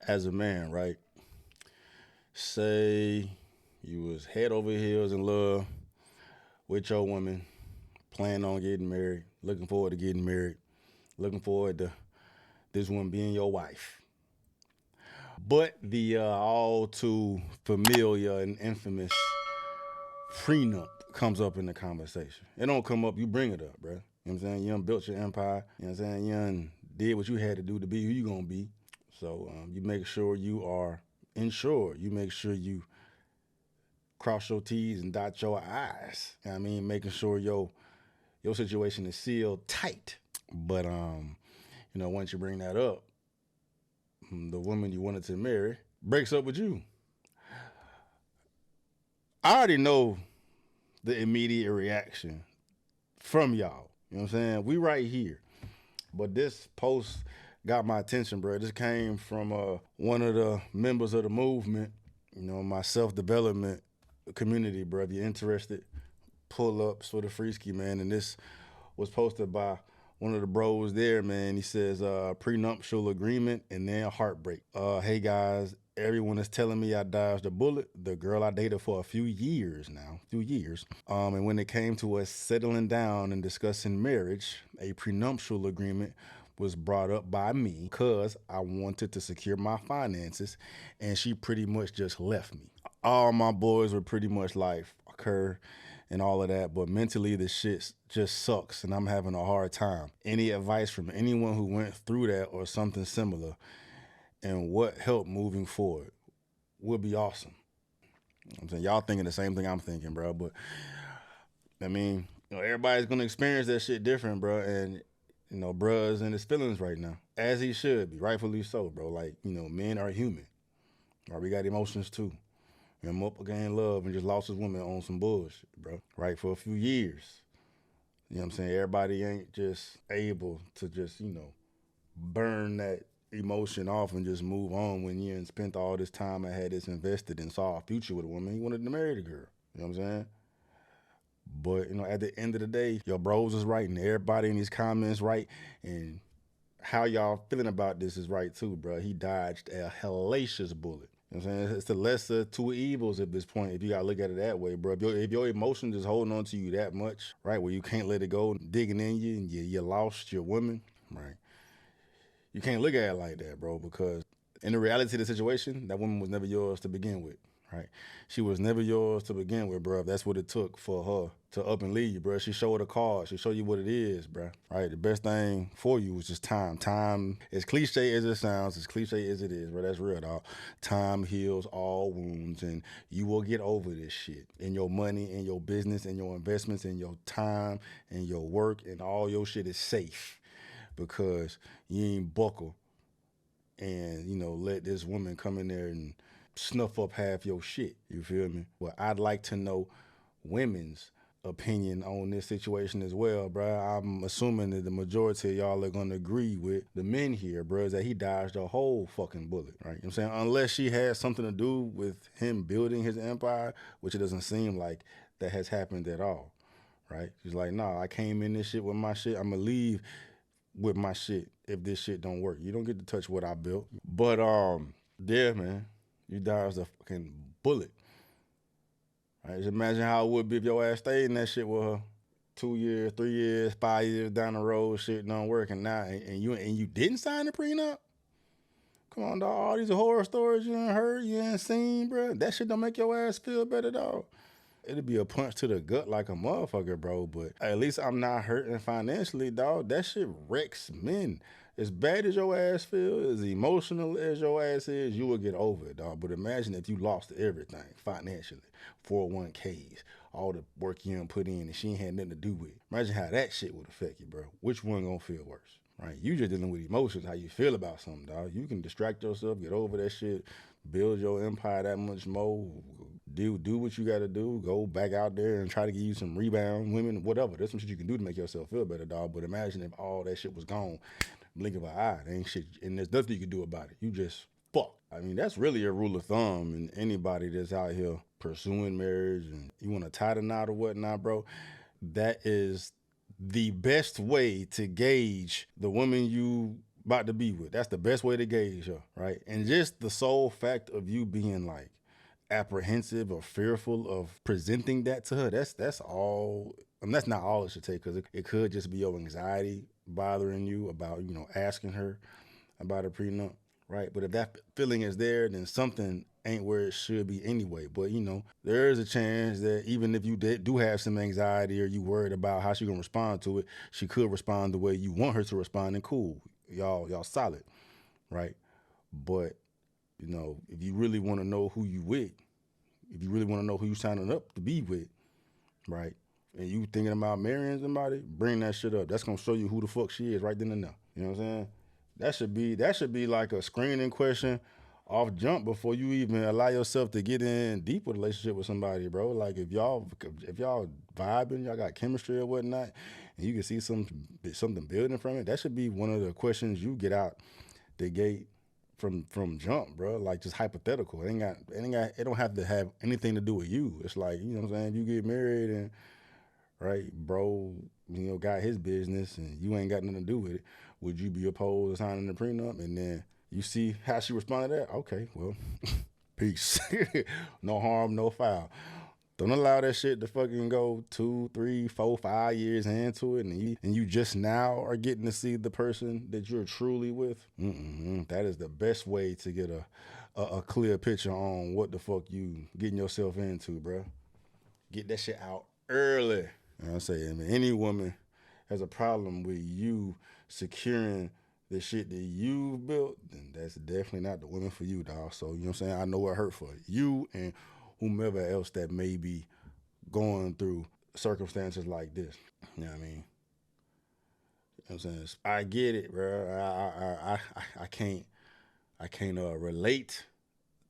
As a man, right? Say you was head over heels in love with your woman, planning on getting married, looking forward to getting married, looking forward to this one being your wife. But the all too familiar and infamous prenup comes up in the conversation. It don't come up, you bring it up, bro. You know what I'm saying? You done built your empire. You know what I'm saying? You done did what you had to do to be who you gonna be. So you make sure you are insured. You make sure you cross your T's and dot your I's. You know what I mean? Making sure your situation is sealed tight. But once you bring that up, the woman you wanted to marry breaks up with you. I already know the immediate reaction from y'all. You know what I'm saying? We right here. But this post got my attention, bro. This came from one of the members of the movement, my self development community, bro. If you're interested, pull up for the Freeski, man. And this was posted by one of the bros there, man. He says, prenuptial agreement and then heartbreak. Hey guys, everyone is telling me I dodged a bullet. The girl I dated for a few years now, few years. And when it came to us settling down and discussing marriage, a prenuptial agreement was brought up by me because I wanted to secure my finances, and she pretty much just left me. All my boys were pretty much like, fuck her and all of that, but mentally the shit just sucks and I'm having a hard time. Any advice from anyone who went through that or something similar and what helped moving forward would be awesome. I'm saying y'all thinking the same thing I'm thinking, bro, but I mean, everybody's gonna experience that shit different, bro, and bruh's in his feelings right now, as he should be, rightfully so, bro. Like, men are human, right? We got emotions too. And up again love and just lost his woman on some bullshit, bro. Right, for a few years. You know what I'm saying? Everybody ain't just able to just, burn that emotion off and just move on when you spent all this time and had this invested and saw a future with a woman. He wanted to marry the girl. You know what I'm saying? But, at the end of the day, your bros is right and everybody in these comments right. And how y'all feeling about this is right too, bro. He dodged a hellacious bullet. You know what I'm saying? It's the lesser two evils at this point, if you gotta look at it that way, bro. If your emotions is holding on to you that much, right, where you can't let it go, digging in you, and you lost your woman, right? You can't look at it like that, bro, because in the reality of the situation, that woman was never yours to begin with, right? She was never yours to begin with, bro. That's what it took for her to up and leave you, bro. She showed the card. She showed you what it is, bro. Right? The best thing for you was just time. Time, as cliche as it sounds, as cliche as it is, bro, that's real, dog. Time heals all wounds, and you will get over this shit. And your money, and your business, and your investments, and your time, and your work, and all your shit is safe because you ain't buckle and let this woman come in there and snuff up half your shit. You feel me? Well, I'd like to know women's opinion on this situation as well, bruh. I'm assuming that the majority of y'all are gonna agree with the men here, bruh, is that he dodged a whole fucking bullet, right? You know what I'm saying? Unless she had something to do with him building his empire, which it doesn't seem like that has happened at all, right? She's like, nah, I came in this shit with my shit. I'm gonna leave with my shit if this shit don't work. You don't get to touch what I built. But yeah, man, you dodged a fucking bullet. Right? Just imagine how it would be if your ass stayed in that shit with her 2 years, 3 years, 5 years down the road, shit don't work, and now and you didn't sign the prenup. Come on, dog. All these horror stories you ain't heard, you ain't seen, bro. That shit don't make your ass feel better, dog. It'd be a punch to the gut like a motherfucker, bro. But at least I'm not hurting financially, dog. That shit wrecks men. As bad as your ass feel, as emotional as your ass is, you will get over it, dog. But imagine if you lost everything financially, 401ks, all the work you done put in, and she ain't had nothing to do with it. Imagine how that shit would affect you, bro. Which one gonna feel worse? Right? You just dealing with emotions, how you feel about something, dog. You can distract yourself, get over that shit, build your empire that much more, do what you gotta do, go back out there and try to give you some rebound women, whatever. There's some shit you can do to make yourself feel better, dog. But imagine if all that shit was gone, blink of an eye, there ain't shit, and there's nothing you can do about it. You just fuck. I mean, that's really a rule of thumb, and anybody that's out here pursuing marriage and you want to tie the knot or whatnot, bro, that is the best way to gauge the woman you about to be with. That's the best way to gauge her, right? And just the sole fact of you being like apprehensive or fearful of presenting that to her, that's all. I mean, that's not all it should take, because it could just be your anxiety bothering you about, asking her about a prenup, right? But if that feeling is there, then something ain't where it should be anyway. But there is a chance that even if you do have some anxiety, or you worried about how she gonna respond to it, she could respond the way you want her to respond, and cool, y'all solid, right? But if you really want to know who you with, if you really want to know who you signing up to be with, right? And you thinking about marrying somebody, bring that shit up. That's gonna show you who the fuck she is right then and there. You know what I'm saying? That should be like a screening question off jump before you even allow yourself to get in deep with a relationship with somebody, bro. Like if y'all vibing, y'all got chemistry or whatnot, and you can see something building from it, that should be one of the questions you get out the gate from jump, bro. Like, just hypothetical. It don't have to have anything to do with you. It's like, what I'm saying, if you get married and right, bro, got his business and you ain't got nothing to do with it, would you be opposed to signing the prenup? And then you see how she responded to that. Okay, well, peace. No harm, no foul. Don't allow that shit to fucking go 2, 3, 4, 5 years into it, and you just now are getting to see the person that you're truly with. That is the best way to get a clear picture on what the fuck you getting yourself into, bro. Get that shit out early. You know what I'm saying? I mean, any woman has a problem with you securing the shit that you've built, then that's definitely not the woman for you, dog. So, what I'm saying? I know it hurt for you and whomever else that may be going through circumstances like this. You know what I mean? You know what I'm saying? I get it, bro. I can't relate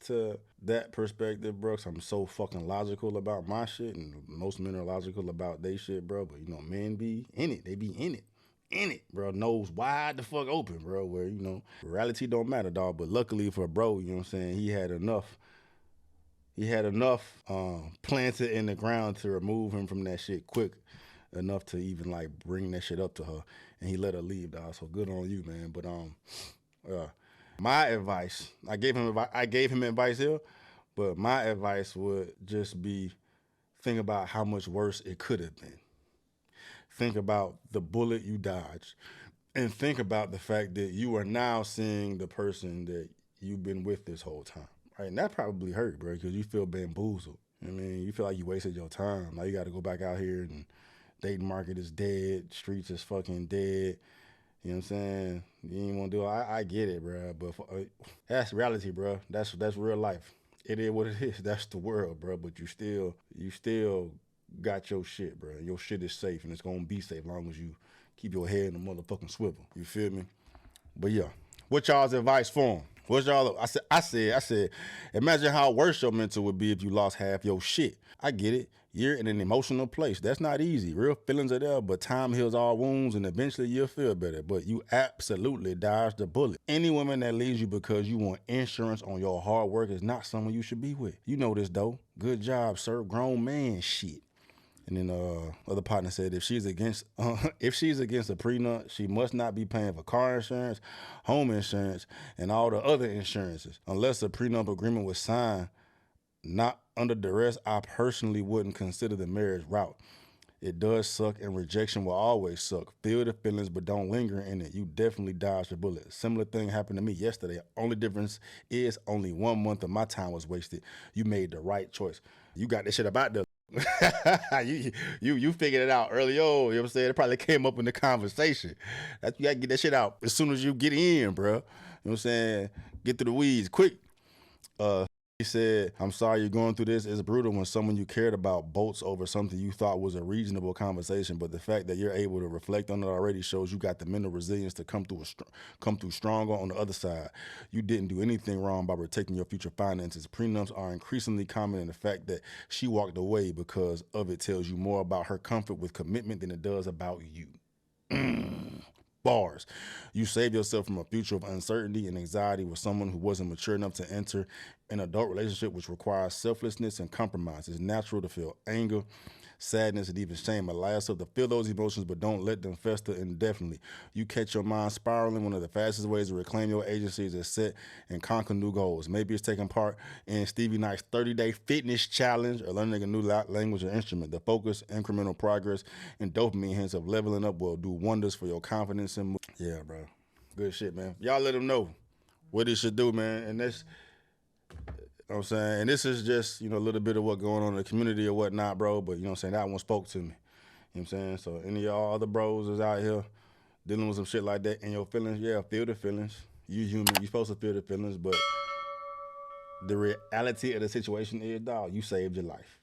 to that perspective, bro. 'Cause I'm so fucking logical about my shit, and most men are logical about they shit, bro. But men be in it. They be in it, bro. Nose wide the fuck open, bro. Where reality don't matter, dog. But luckily for bro, you know what I'm saying, he had enough. He had enough planted in the ground to remove him from that shit quick enough to even like bring that shit up to her, and he let her leave, dog. So good on you, man. But uh, my advice, I gave him advice here, but my advice would just be, think about how much worse it could have been. Think about the bullet you dodged, and think about the fact that you are now seeing the person that you've been with this whole time. Right? And that probably hurt, bro, because you feel bamboozled. I mean, you feel like you wasted your time. Now you got to go back out here, and dating market is dead, streets is fucking dead. You know what I'm saying? You ain't want to do it. I get it, bro. But that's reality, bro. That's real life. It is what it is. That's the world, bro. But you still got your shit, bro. Your shit is safe, and it's gonna be safe as long as you keep your head in the motherfucking swivel. You feel me? But yeah, what y'all's advice for him? What's y'all? I said, imagine how worse your mental would be if you lost half your shit. I get it. You're in an emotional place. That's not easy. Real feelings are there, but time heals all wounds, and eventually you'll feel better. But you absolutely dodged the bullet. Any woman that leaves you because you want insurance on your hard work is not someone you should be with. You know this though. Good job, sir. Grown man shit. And then other partner said, if she's against a prenup, she must not be paying for car insurance, home insurance, and all the other insurances. Unless a prenup agreement was signed, not under duress, I personally wouldn't consider the marriage route. It does suck, and rejection will always suck. Feel the feelings, but don't linger in it. You definitely dodged the bullet. Similar thing happened to me yesterday. Only difference is only 1 month of my time was wasted. You made the right choice. You got this shit about the you figured it out early. Oh, you know what I'm saying? It probably came up in the conversation. You gotta get that shit out as soon as you get in, bro. You know what I'm saying? Get through the weeds quick. He said, I'm sorry you're going through this. It's brutal when someone you cared about bolts over something you thought was a reasonable conversation, but the fact that you're able to reflect on it already shows you got the mental resilience to come through stronger on the other side. You didn't do anything wrong by protecting your future finances. Prenups are increasingly common, and the fact that she walked away because of it tells you more about her comfort with commitment than it does about you. Bars. You save yourself from a future of uncertainty and anxiety with someone who wasn't mature enough to enter an adult relationship which requires selflessness and compromise. It's natural to feel anger, sadness, and even shame. Allow yourself to feel those emotions, but don't let them fester indefinitely. You catch your mind spiraling. One of the fastest ways to reclaim your agency is to set and conquer new goals. Maybe it's taking part in Stevie Knight's 30-day fitness challenge or learning a new language or instrument. The focus, incremental progress, and dopamine hits of leveling up will do wonders for your confidence and mood. Yeah, bro. Good shit, man. Y'all let them know what it should do, man. And that's, you know what I'm saying? And this is just, a little bit of what going on in the community or whatnot, bro. But, you know what I'm saying? That one spoke to me. You know what I'm saying? So any of y'all other bros is out here dealing with some shit like that and your feelings, yeah, feel the feelings. You human. You supposed to feel the feelings. But the reality of the situation is, dog, you saved your life.